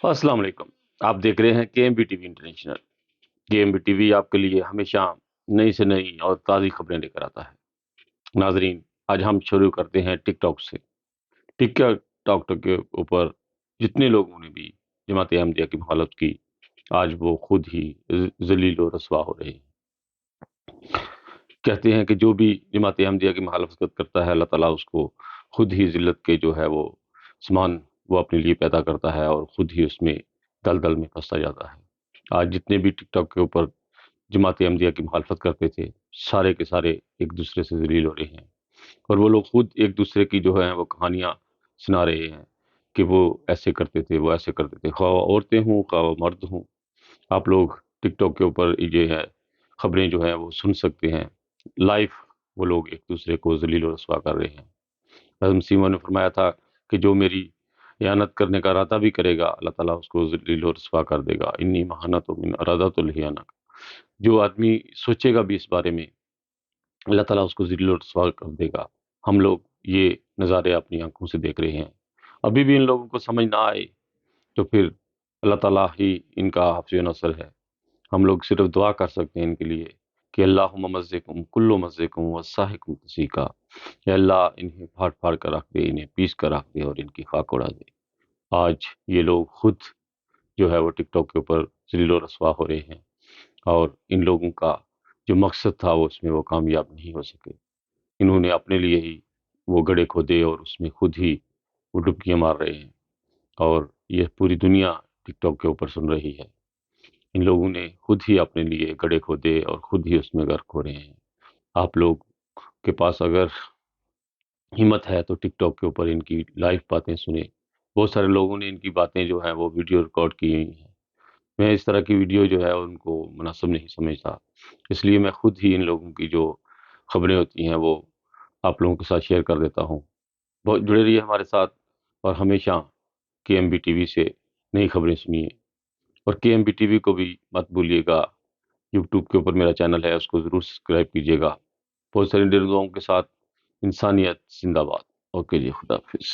السلام علیکم۔ آپ دیکھ رہے ہیں K M B T V international. K M B T V آپ کے لیے ہمیشہ نئی سے نئی اور تازی خبریں لے کر آتا ہے۔ ناظرین، آج ہم شروع کرتے ہیں ٹک ٹاک سے۔ ٹک ٹاک کے اوپر جتنے لوگوں نے بھی جماعت احمدیہ کی مخالفت کی، آج وہ خود ہی ذلیل و رسوا ہو رہے ہیں۔ کہتے ہیں کہ جو بھی جماعت احمدیہ کی مخالفت کرتا ہے، اللہ تعالیٰ اس کو خود ہی ذلت کے جو ہے وہ سامان وہ اپنے لیے پیدا کرتا ہے اور خود ہی اس میں دلدل میں پھنستا جاتا ہے۔ آج جتنے بھی ٹک ٹاک کے اوپر جماعت احمدیہ کی مخالفت کرتے تھے، سارے کے سارے ایک دوسرے سے ذلیل ہو رہے ہیں، اور وہ لوگ خود ایک دوسرے کی جو ہے وہ کہانیاں سنا رہے ہیں کہ وہ ایسے کرتے تھے، وہ ایسے کرتے تھے، خواہ وہ عورتیں ہوں خواہ وہ مرد ہوں۔ آپ لوگ ٹک ٹاک کے اوپر یہ ہے خبریں جو ہیں وہ سن سکتے ہیں۔ لائف وہ لوگ ایک دوسرے کو ذلیل و رسوا کر رہے ہیں۔ حضرت مسیح نے فرمایا تھا کہ جو میری احانت کرنے کا ارادہ بھی کرے گا، اللہ تعالیٰ اس کو ذلیل و رسوا کر دے گا۔ انی مہانت من ارادت الحیانہ، جو آدمی سوچے گا بھی اس بارے میں، اللہ تعالیٰ اس کو ذلیل و رسوا کر دے گا۔ ہم لوگ یہ نظارے اپنی آنکھوں سے دیکھ رہے ہیں۔ ابھی بھی ان لوگوں کو سمجھ نہ آئے تو پھر اللہ تعالیٰ ہی ان کا حافظ و نصر ہے۔ ہم لوگ صرف دعا کر سکتے ہیں ان کے لیے کہ اللہم مزقکم کل مزقکم وساحقکم تسیقا، یا اللہ انہیں پھاڑ پھاڑ کر رکھ دے، انہیں پیس کر رکھ دے اور ان کی خاک اڑا دے۔ آج یہ لوگ خود جو ہے وہ ٹک ٹاک کے اوپر ذلیل و رسوا ہو رہے ہیں، اور ان لوگوں کا جو مقصد تھا وہ اس میں وہ کامیاب نہیں ہو سکے۔ انہوں نے اپنے لیے ہی وہ گڑھے کھودے اور اس میں خود ہی وہ ڈبکیاں مار رہے ہیں، اور یہ پوری دنیا ٹک ٹاک کے اوپر سن رہی ہے۔ ان لوگوں نے خود ہی اپنے لیے گڑھے کھودے اور خود ہی اس میں غرق ہو رہے ہیں۔ آپ لوگ کے پاس اگر ہمت ہے تو ٹک ٹاک کے اوپر ان کی لائیو باتیں سنیں۔ بہت سارے لوگوں نے ان کی باتیں جو ہیں وہ ویڈیو ریکارڈ کی ہوئی ہیں۔ میں اس طرح کی ویڈیو جو ہے ان کو مناسب نہیں سمجھتا، اس لیے میں خود ہی ان لوگوں کی جو خبریں ہوتی ہیں وہ آپ لوگوں کے ساتھ شیئر کر دیتا ہوں۔ بہت جڑے رہیے ہمارے ساتھ، اور ہمیشہ کے ایم بی ٹی وی سے نئی خبریں سنیے، اور کے ایم بی ٹی وی کو بھی مت بھولیے گا۔ یوٹیوب کے اوپر میرا چینل ہے، اس کو ضرور سبسکرائب کیجیے گا۔ بہت سارے دعاؤں کے ساتھ انسانیت زندہ باد۔ اوکے جی، خدا حافظ۔